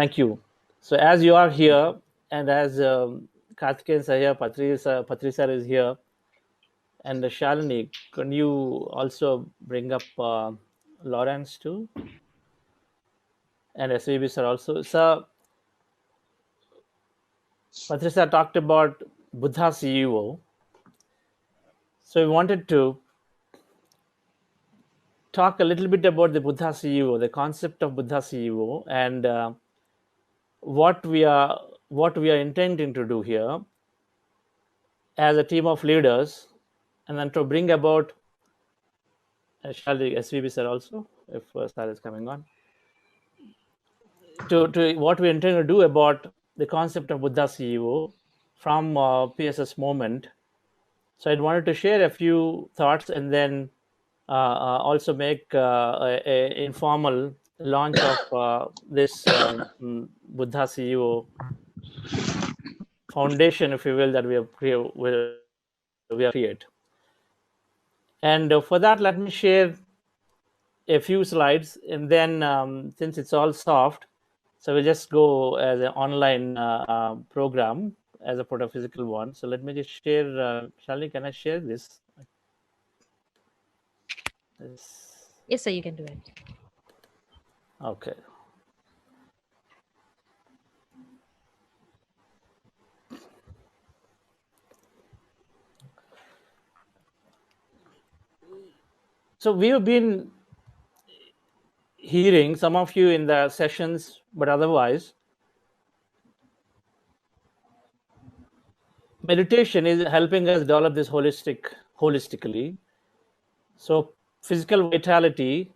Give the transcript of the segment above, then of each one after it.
Thank you. So as you are here, and as Karthikeyan is here, Patrisa is here, and Shalini, can you also bring up Lawrence too? And SVB sir also. So Patrisa talked about Buddha CEO. So we wanted to talk a little bit about the Buddha CEO, the concept of Buddha CEO, and what we are intending to do here as a team of leaders, and then to bring about. Shall the SVB sir also, if sir is coming on, to what we intend to do about the concept of Buddha CEO from PSS moment. So I wanted to share a few thoughts and then also make a informal launch of this Buddha CEO foundation, if you will, that we have create. And for that, let me share a few slides, and then since it's all soft, so we'll just go as an online program as a part of physical one. So let me just share. Shalini, can I share this? Yes, sir, you can do it. Okay. So we have been hearing some of you in the sessions, but otherwise, meditation is helping us develop this holistically. So physical vitality,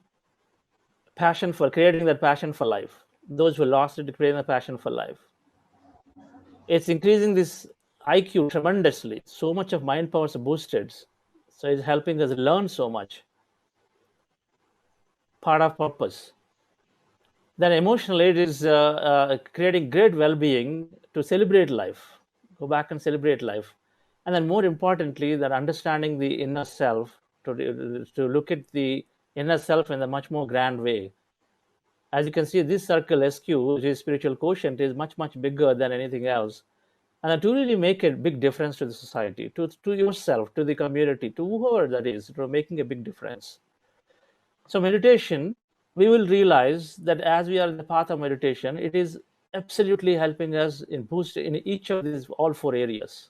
passion for creating that passion for life. Those who lost it, creating a passion for life. It's increasing this IQ tremendously. So much of mind power is boosted. So it's helping us learn so much. Part of purpose. Then emotionally, it is creating great well-being to celebrate life. Go back and celebrate life. And then more importantly, that understanding the inner self, to look at the inner self in a much more grand way. As you can see, this circle SQ, which is spiritual quotient, is much, much bigger than anything else. And to really make a big difference to the society, to yourself, to the community, to whoever that is, to making a big difference. So meditation, we will realize that as we are in the path of meditation, it is absolutely helping us in boost in each of these all four areas.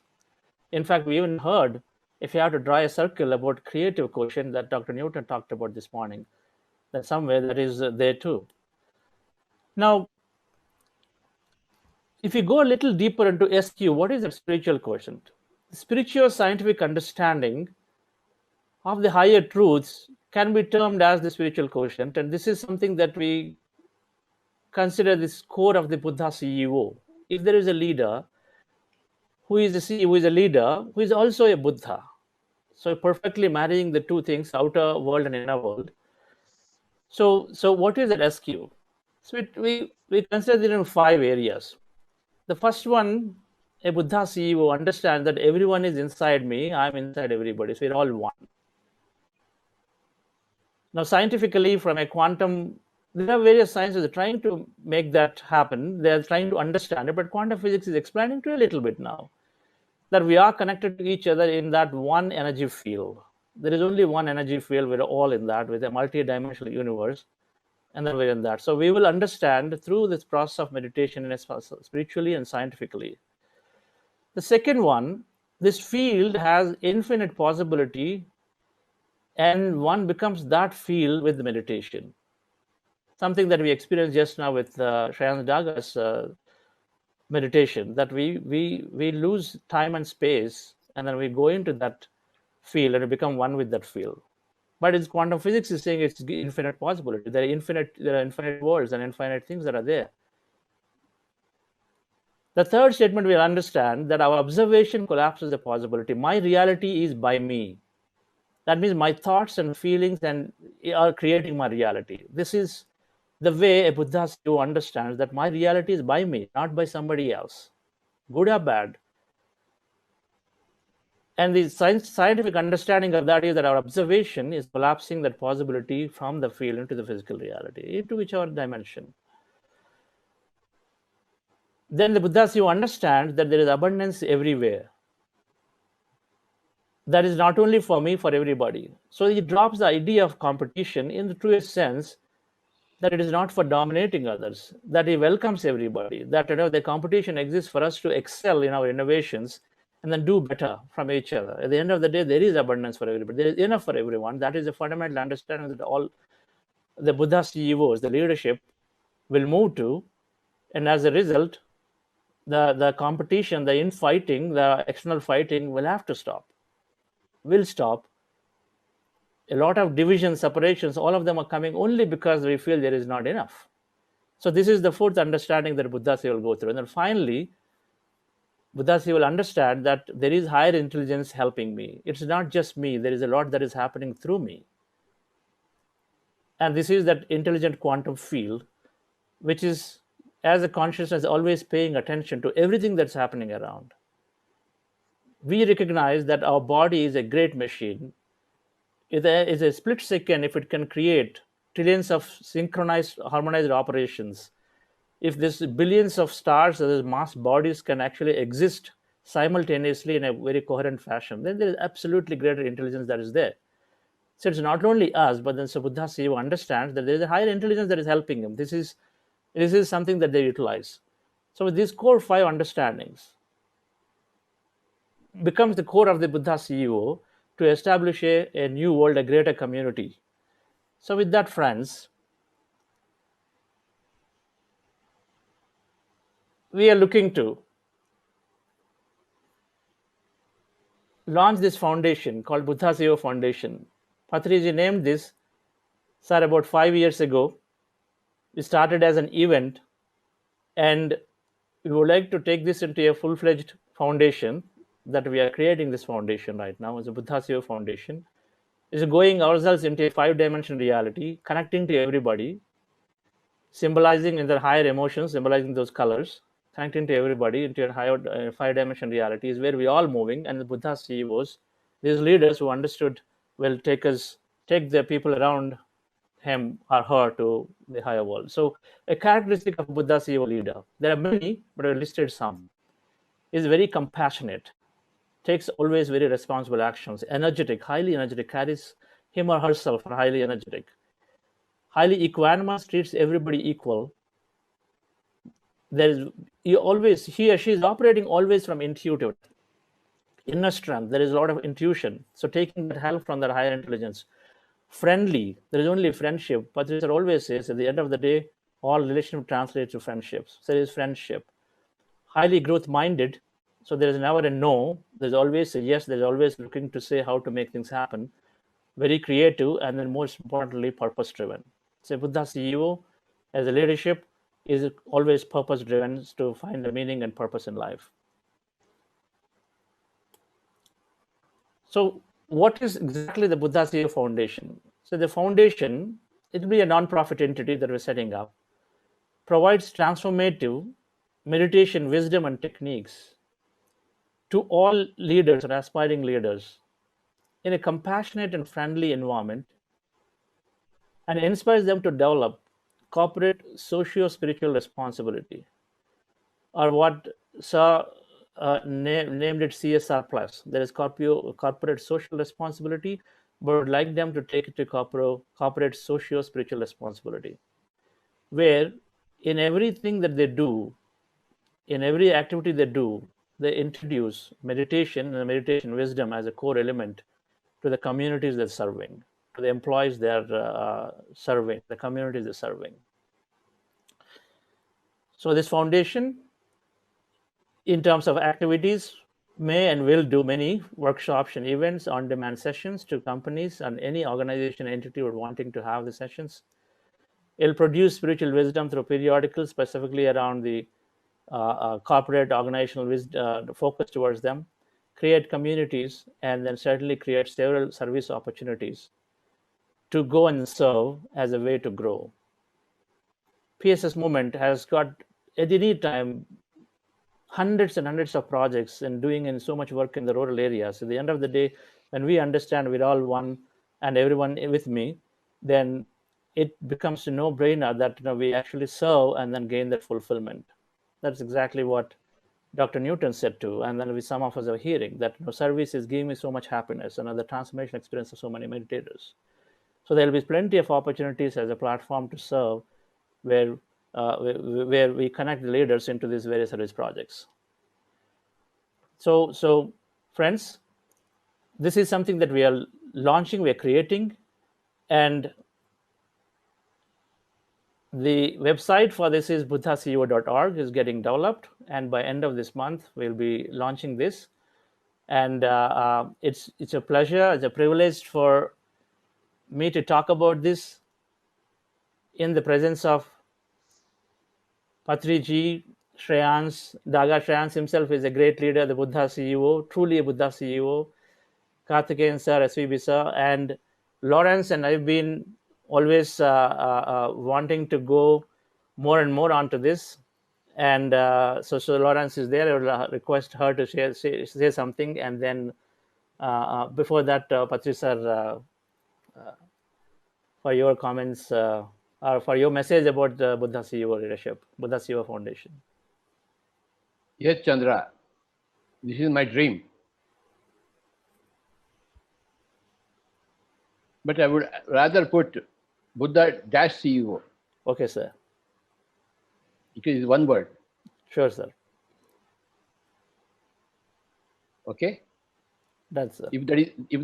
In fact, we even heard, if you have to draw a circle about creative quotient that Dr. Newton talked about this morning, that somewhere that is there too. Now, if you go a little deeper into SQ, what is a spiritual quotient? Spiritual scientific understanding of the higher truths can be termed as the spiritual quotient, and this is something that we consider this core of the Buddha CEO. If there is a leader who is a CEO, who is a leader, who is also a Buddha, so perfectly marrying the two things, outer world and inner world. So what is that SQ? So we consider it in 5 areas. The first one, a Buddha CEO understands that everyone is inside me, I'm inside everybody, so we're all one. Now, scientifically, from a quantum, there are various sciences trying to make that happen. They're trying to understand it, but quantum physics is explaining to you a little bit now that we are connected to each other in that one energy field. There is only one energy field. We're all in that with a multi-dimensional universe, and then we're in that. So we will understand through this process of meditation, spiritually and scientifically. The second one, this field has infinite possibility, and one becomes that field with the meditation. Something that we experienced just now with Shreyansh Daga's meditation, that we lose time and space, and then we go into that field and we become one with that field. But it's quantum physics is saying it's infinite possibility. There are infinite worlds and infinite things that are there. The third statement, we'll understand that our observation collapses the possibility. My reality is by me. That means my thoughts and feelings are creating my reality. This is the way a Buddha understands that my reality is by me, not by somebody else, good or bad. And the scientific understanding of that is that our observation is collapsing that possibility from the field into the physical reality, into whichever dimension. Then the Buddha Shiva understands that there is abundance everywhere. That is not only for me, for everybody. So he drops the idea of competition in the truest sense, that it is not for dominating others, that he welcomes everybody, that the competition exists for us to excel in our innovations and then do better from each other. At the end of the day, there is abundance for everybody. There is enough for everyone. That is a fundamental understanding that all the Buddha CEOs, the leadership, will move to. And as a result, the competition, the infighting, the external fighting will have to stop, will stop. A lot of divisions, separations, all of them are coming only because we feel there is not enough. So this is the fourth understanding that Buddha will go through. And then finally, Buddha will understand that there is higher intelligence helping me. It's not just me. There is a lot that is happening through me. And this is that intelligent quantum field, which is, as a consciousness, always paying attention to everything that's happening around. We recognize that our body is a great machine. It is a split second if it can create trillions of synchronized, harmonized operations. If this billions of stars, as mass bodies, can actually exist simultaneously in a very coherent fashion, then there is absolutely greater intelligence that is there. So it's not only us, but then Buddha Shiva understands that there is a higher intelligence that is helping him. This is something that they utilize. So with these core 5 understandings becomes the core of the Buddha CEO to establish a new world, a greater community. So with that, friends, we are looking to launch this foundation called Buddha CEO Foundation. Patriji named this, sir, about 5 years ago. We started as an event, and we would like to take this into a full-fledged foundation that we are creating. This foundation right now is a Buddha CEO Foundation. Is going ourselves into a 5-dimensional reality, connecting to everybody, symbolizing in their higher emotions, symbolizing those colors, connecting to everybody into a higher 5-dimensional reality is where we all moving. And the Buddha CEOs, these leaders who understood, will take the people around him or her to the higher world. So a characteristic of Buddha CEO leader, there are many, but I listed some, is very compassionate, takes always very responsible actions, energetic, highly energetic, carries him or herself highly energetic, highly equanimous, treats everybody equal. He or she is operating always from intuitive inner strength. There is a lot of intuition. So taking that help from that higher intelligence. Friendly, there is only friendship. Patricia always says at the end of the day, all relationship translates to friendships. So there is friendship. Highly growth minded. So there is never a no. There's always a yes. There's always looking to say how to make things happen. Very creative, and then most importantly, purpose driven. So Buddha CEO as a leadership is always purpose driven to find the meaning and purpose in life. So what is exactly the Buddha CEO Foundation? So the foundation, it will be a non-profit entity that we're setting up, provides transformative meditation, wisdom, and techniques to all leaders or aspiring leaders in a compassionate and friendly environment, and inspires them to develop corporate socio-spiritual responsibility, or what Sir named it CSR plus. There is corporate social responsibility, but would like them to take it to corporate socio-spiritual responsibility, where in everything that they do, in every activity they do, they introduce meditation and meditation wisdom as a core element to the communities they're serving, to the employees they're serving, the communities they're serving. So this foundation, in terms of activities, may and will do many workshops and events, on-demand sessions to companies and any organization entity would wanting to have the sessions. It'll produce spiritual wisdom through periodicals, specifically around the corporate organizational focus towards them, create communities, and then certainly create several service opportunities to go and serve as a way to grow. PSS movement has got at any time hundreds and hundreds of projects and doing in so much work in the rural areas. At the end of the day, when we understand we're all one and everyone with me, then it becomes a no-brainer that we actually serve and then gain that fulfillment. That's exactly what Dr. Newton said too, and then some of us are hearing that service is giving me so much happiness and the transformation experience of so many meditators. So there will be plenty of opportunities as a platform to serve, where we connect the leaders into these various service projects. So friends, this is something that we are launching, we are creating, and the website for this is buddhaceo.org, is getting developed, and by end of this month we'll be launching this. And it's a pleasure, it's a privilege for me to talk about this in the presence of Patriji, Shreyans. Daga Shreyans himself is a great leader, the Buddha CEO, truly a Buddha CEO. Karthikeyan sir, SVB sir, and Lawrence and I've been always wanting to go more and more onto this. And so Lawrence is there. I will request her to say something, and then before that, Patri sir, for your comments or for your message about the Buddha CEO leadership, Buddha CEO Foundation. Yes, Chandra, this is my dream. But I would rather put Buddha-CEO. Okay, sir. Because it's one word. Sure, sir. Okay? That's sir. If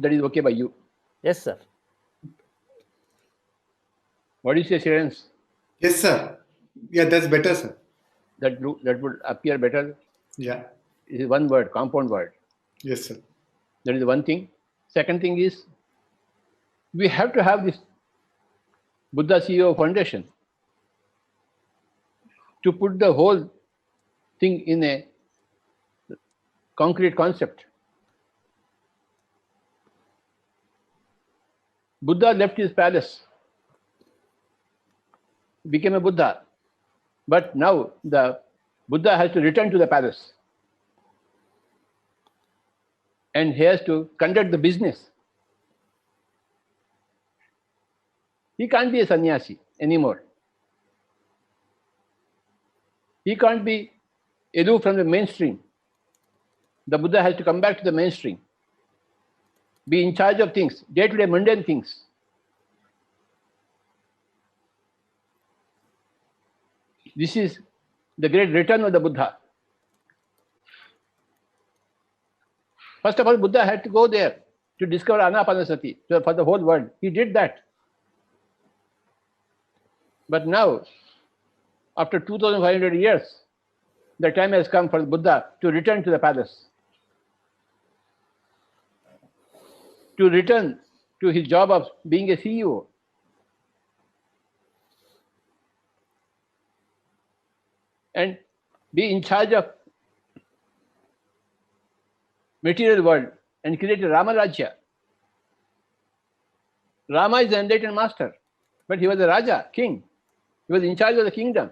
that is okay by you. Yes, sir. What do you say, Sirens? Yes, sir. Yeah, that's better, sir. That would appear better. Yeah. It is one word, compound word. Yes, sir. That is one thing. Second thing is, we have to have this Buddha CEO Foundation to put the whole thing in a concrete concept. Buddha left his palace, became a Buddha, but now the Buddha has to return to the palace and he has to conduct the business. He can't be a sannyasi anymore. He can't be aloof from the mainstream. The Buddha has to come back to the mainstream, be in charge of things, day-to-day mundane things. This is the great return of the Buddha. First of all, Buddha had to go there to discover Anapanasati for the whole world. He did that. But now, after 2,500 years, the time has come for the Buddha to return to the palace, to return to his job of being a CEO. And be in charge of material world and create a Rama Rajya. Rama is the enlightened master, but he was a Raja, king. He was in charge of the kingdom.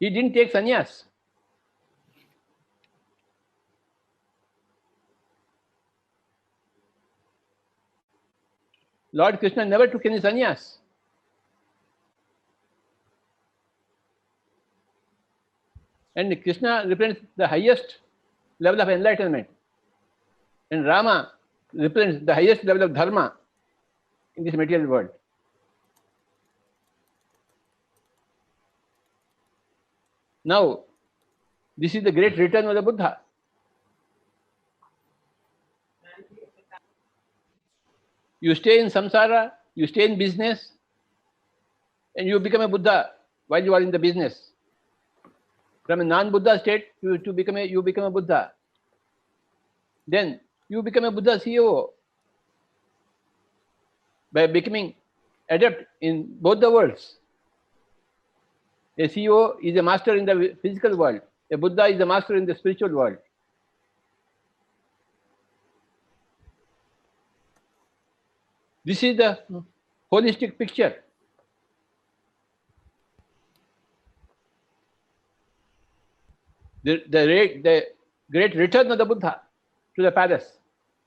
He didn't take sannyas. Lord Krishna never took any sannyas. And Krishna represents the highest level of enlightenment. And Rama represents the highest level of dharma in this material world. Now, this is the great return of the Buddha. You stay in samsara, you stay in business, and you become a Buddha while you are in the business. From a non-Buddha state, you become a Buddha. Then you become a Buddha CEO by becoming adept in both the worlds. A CEO is a master in the physical world. A Buddha is a master in the spiritual world. This is the holistic picture. The great return of the Buddha to the palace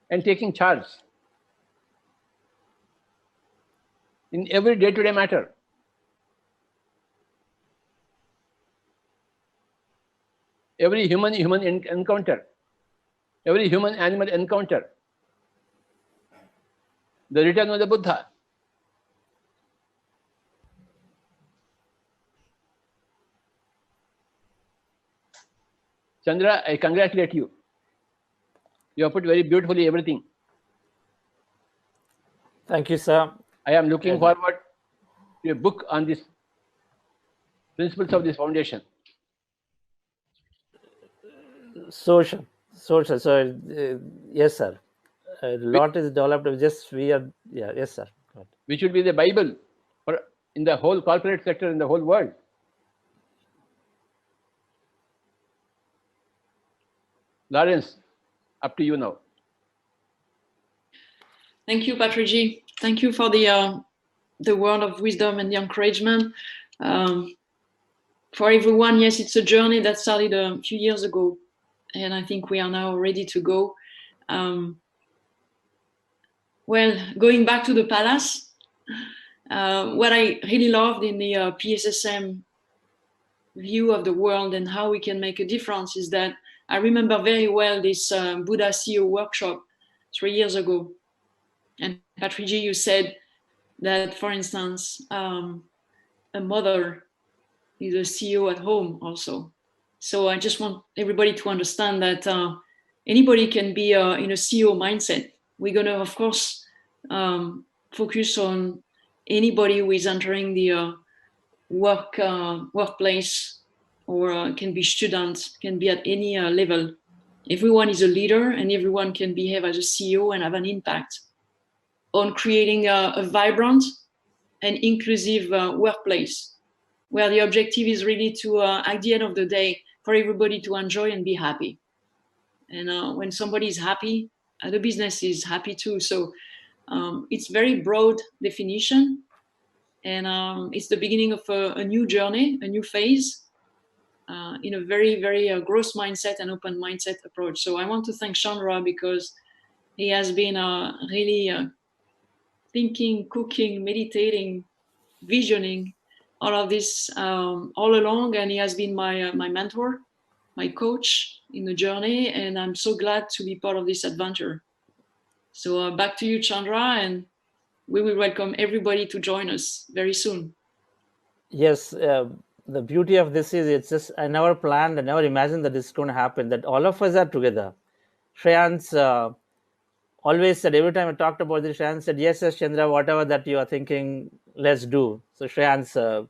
and taking charge in every day-to-day matter. every human encounter, every human animal encounter, the return of the Buddha. Chandra, I congratulate you. You have put very beautifully everything. Thank you, sir. I am looking forward to a book on this principles of this foundation. So, yes, sir. A lot is developed. Just we are, yeah, yes, sir. Which should be the Bible for in the whole corporate sector in the whole world. Lawrence, up to you now. Thank you, Patriji. Thank you for the word of wisdom and the encouragement. For everyone, yes, it's a journey that started a few years ago, and I think we are now ready to go. Well, going back to the palace, what I really loved in the PSSM view of the world and how we can make a difference is that I remember very well this Buddha CEO workshop 3 years ago. And Patriji, you said that, for instance, a mother is a CEO at home also. So I just want everybody to understand that anybody can be in a CEO mindset. We're going to, of course, focus on anybody who is entering the workplace, or can be students, can be at any level. Everyone is a leader, and everyone can behave as a CEO and have an impact on creating a vibrant and inclusive workplace, where the objective is really to, at the end of the day, for everybody to enjoy and be happy. And when somebody is happy, the business is happy too. So it's very broad definition, and it's the beginning of a new journey, a new phase, in a very, very growth mindset and open mindset approach. So I want to thank Chandra, because he has been really thinking, cooking, meditating, visioning, all of this all along, and he has been my mentor, my coach in the journey, and I'm so glad to be part of this adventure. So back to you, Chandra, and we will welcome everybody to join us very soon. Yes, the beauty of this is it's just I never planned, I never imagined that this is going to happen, that all of us are together. Shreyans always said, every time I talked about this, Shreyans said, yes, Chandra, whatever that you are thinking, let's do. So Shreyans,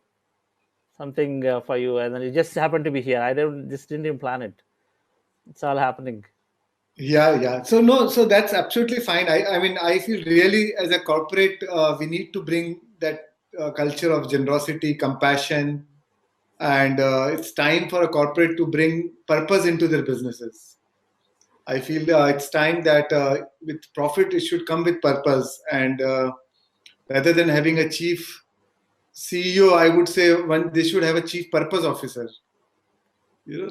something for you, and then it just happened to be here. I just didn't even plan it. It's all happening. Yeah. So that's absolutely fine. I mean, I feel really as a corporate, we need to bring that culture of generosity, compassion, and it's time for a corporate to bring purpose into their businesses. I feel it's time that with profit, it should come with purpose, and rather than having a chief CEO, I would say they should have a chief purpose officer.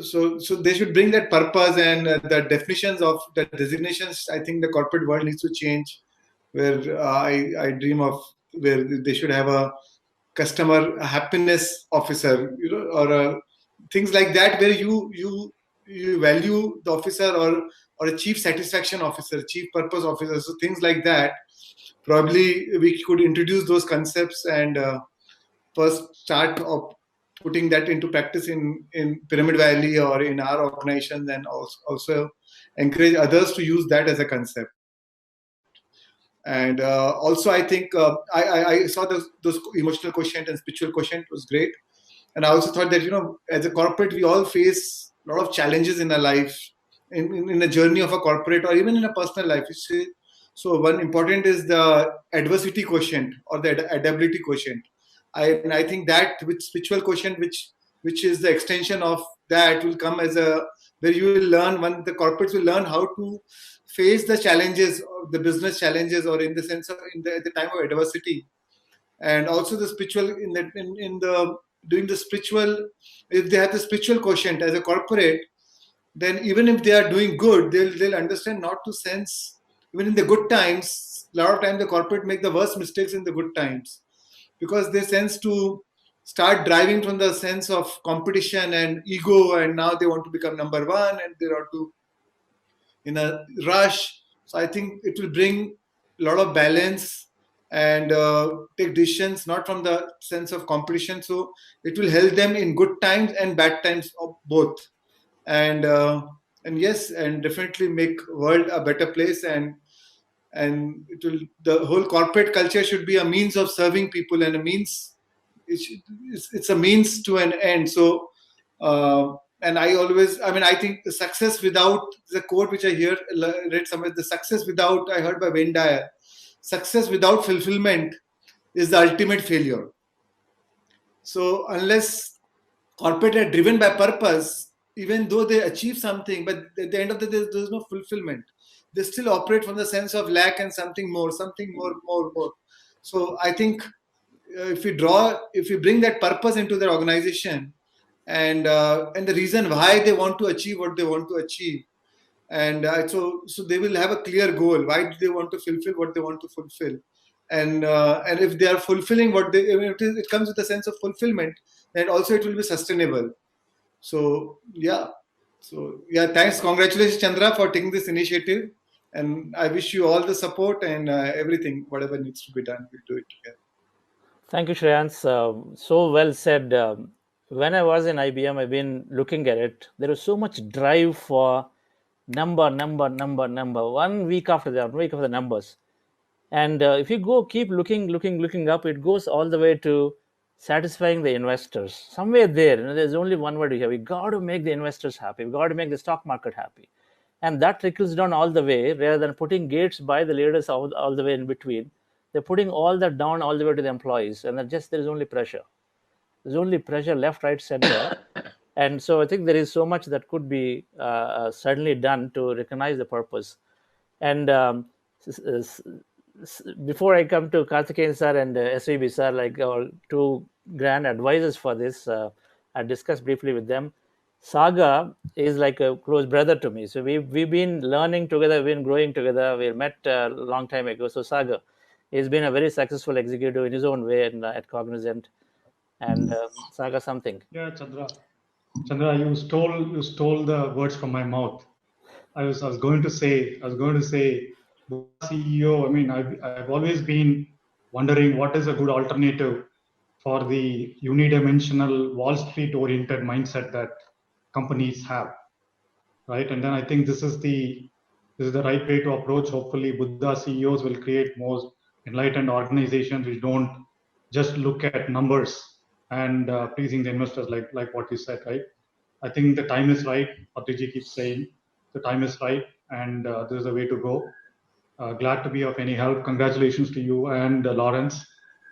So they should bring that purpose, and the definitions of the designations. I think the corporate world needs to change, where I dream of where they should have a customer happiness officer, or things like that, where you value the officer, or a chief satisfaction officer, chief purpose officer. So things like that, probably we could introduce those concepts and first start of putting that into practice in Pyramid Valley or in our organization, and also encourage others to use that as a concept. And also, I think I saw those emotional quotient and spiritual quotient was great. And I also thought that, as a corporate, we all face a lot of challenges in our life, in a journey of a corporate or even in a personal life. So one important is the adversity quotient or the adaptability quotient. I think that with spiritual quotient, which is the extension of that, will come as where you will learn, when the corporates will learn how to face the challenges, the business challenges, or in the sense of at the time of adversity, and also the spiritual doing the spiritual. If they have the spiritual quotient as a corporate, then even if they are doing good, they'll understand not to sense even in the good times. A lot of times the corporate make the worst mistakes in the good times, because they sense to start driving from the sense of competition and ego, and now they want to become number one and they want to in a rush. So I think it will bring a lot of balance and take decisions not from the sense of competition. So it will help them in good times and bad times of both. And yes, and definitely make world a better place. And it will, the whole corporate culture should be a means of serving people and a means. It's a means to an end. So. And I think the success without the quote which I read somewhere, the success without, I heard by Wayne Dyer, success without fulfillment is the ultimate failure. So unless corporate are driven by purpose, even though they achieve something, but at the end of the day, there's no fulfillment. They still operate from the sense of lack and something more. So I think if we bring that purpose into their organization, and the reason why they want to achieve what they want to achieve, and so they will have a clear goal. Why do they want to fulfill what they want to fulfill? And if they are fulfilling what they, it comes with a sense of fulfillment, and also it will be sustainable. So thanks, congratulations, Chandra, for taking this initiative, and I wish you all the support and everything, whatever needs to be done, we'll do it together. Thank you, Shreyans. So well said. When I was in IBM, I've been looking at it. There was so much drive for number, 1 week after the week of the numbers. And if you keep looking up, it goes all the way to satisfying the investors. Somewhere there, there's only one word here. We got to make the investors happy. We got to make the stock market happy. And that trickles down all the way, rather than putting gates by the leaders all the way in between. They're putting all that down all the way to the employees. And there's only pressure. There's only pressure left, right, center. And so I think there is so much that could be certainly done to recognize the purpose. And before I come to Karthikeyan sir and SVB sir, like our two grand advisors for this, I discussed briefly with them. Saga is like a close brother to me. So we've been learning together, we've been growing together. We met a long time ago. So Saga has been a very successful executive in his own way at Cognizant. And Saga, something. Yeah, Chandra, you stole the words from my mouth. I was going to say, CEO. I mean, I've always been wondering what is a good alternative for the unidimensional Wall Street oriented mindset that companies have, right? And then I think this is the right way to approach. Hopefully, Buddha CEOs will create more enlightened organizations which don't just look at numbers and pleasing the investors, like what you said, right? I think the time is right. Patiji keeps saying the time is right, and this is the way to go. Glad to be of any help. Congratulations to you and Lawrence,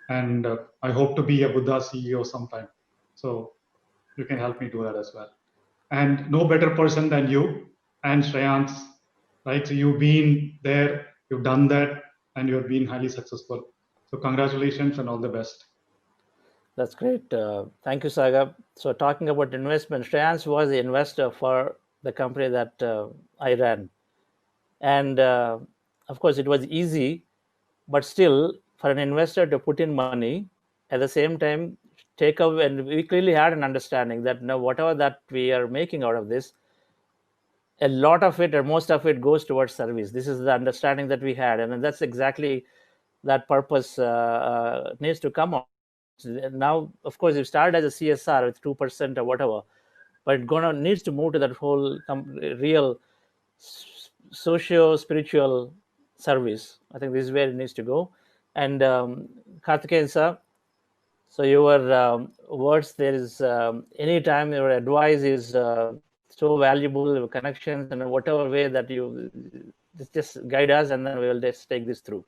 and I hope to be a Buddha CEO sometime. So you can help me do that as well. And no better person than you and Shreyans, right? So you've been there, you've done that, and you've been highly successful. So congratulations and all the best. That's great. Thank you, Saga. So talking about investment, Shreyans was the investor for the company that I ran. And of course, it was easy, but still for an investor to put in money, at the same time, take away, and we clearly had an understanding that now whatever that we are making out of this, a lot of it or most of it goes towards service. This is the understanding that we had. And that's exactly that purpose needs to come out. Now, of course, it started as a CSR with 2% or whatever, but it needs to move to that whole real socio-spiritual service. I think this is where it needs to go. And Karthikeyan sir, so your words, there is anytime your advice is so valuable, your connections, and whatever way that you just guide us, and then we will just take this through.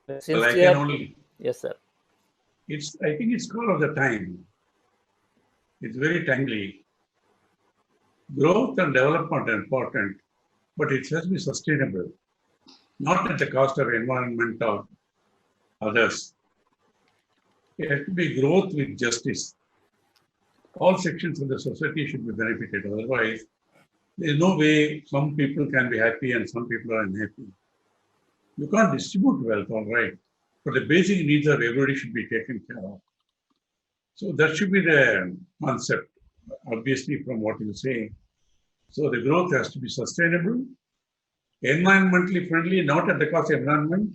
Well, I can only. Yes, sir. I think it's call of the time. It's very timely. Growth and development are important, but it has to be sustainable, not at the cost of environment or others. It has to be growth with justice. All sections of the society should be benefited. Otherwise, there is no way some people can be happy and some people are unhappy. You can't distribute wealth, all right, but the basic needs of everybody should be taken care of. So that should be the concept, obviously, from what you say. So the growth has to be sustainable, environmentally friendly, not at the cost of environment.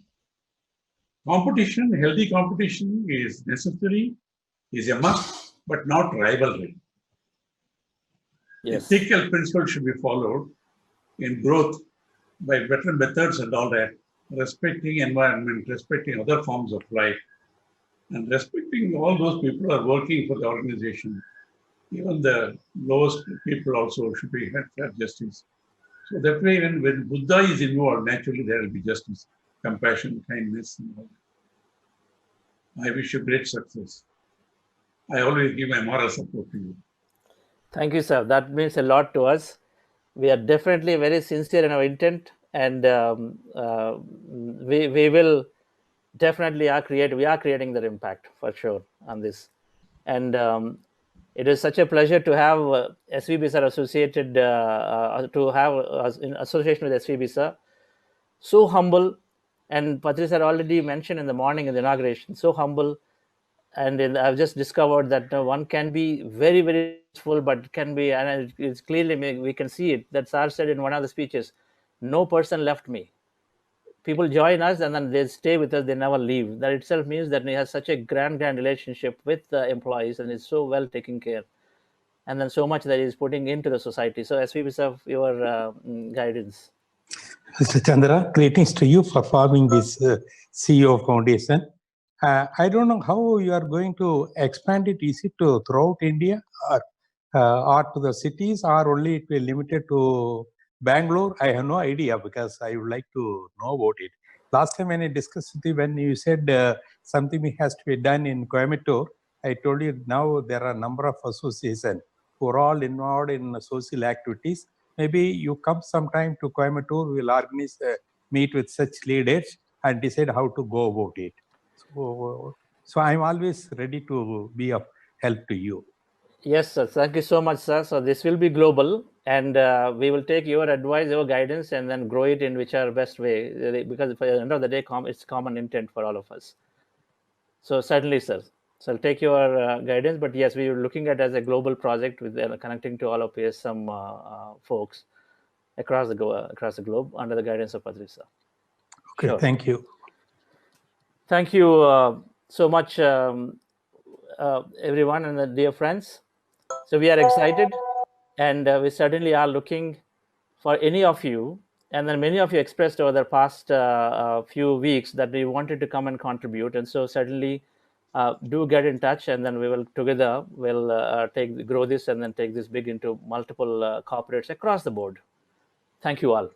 Competition, healthy competition is necessary, is a must, but not rivalry. Yes. Ethical principles should be followed in growth by better methods and all that, respecting environment, respecting other forms of life, and respecting all those people who are working for the organization. Even the lowest people also should be had justice. So that way, when Buddha is involved, naturally there will be justice, compassion, kindness, and all that. I wish you great success. I always give my moral support to you. Thank you, sir. That means a lot to us. We are definitely very sincere in our intent, and we will definitely we are creating that impact for sure on this. And it is such a pleasure to have SVB sir associated, to have us in association with SVB sir. So humble, and Patri sir already mentioned in the morning in the inauguration, so humble. And I've just discovered that one can be very, very useful, but can be, and it's clearly we can see it. That Sar said in one of the speeches, no person left me. People join us and then they stay with us, they never leave. That itself means that he has such a grand relationship with the employees and is so well taken care. And then so much that he's putting into the society. So as we have your guidance. Mr. Chandra, greetings to you for forming this CEO Foundation. I don't know how you are going to expand it. Is it to throughout India or to the cities, or only it will limited to Bangalore? I have no idea, because I would like to know about it. Last time when I discussed with you, when you said something has to be done in Coimbatore, I told you now there are a number of associations who are all involved in social activities. Maybe you come sometime to Coimbatore, we will organize meet with such leaders and decide how to go about it. So I'm always ready to be of help to you. Yes, sir. Thank you so much, sir. So this will be global, and we will take your advice, your guidance, and then grow it in whichever best way. Because at the end of the day, it's common intent for all of us. So certainly, sir. So I'll take your guidance, but yes, we are looking at it as a global project with connecting to all of some folks across the globe under the guidance of Patri sir. Okay, sure. Thank you. Thank you so much, everyone and the dear friends. So we are excited, and we certainly are looking for any of you. And then many of you expressed over the past few weeks that we wanted to come and contribute. And so certainly do get in touch, and then we will together grow this and then take this big into multiple corporates across the board. Thank you all.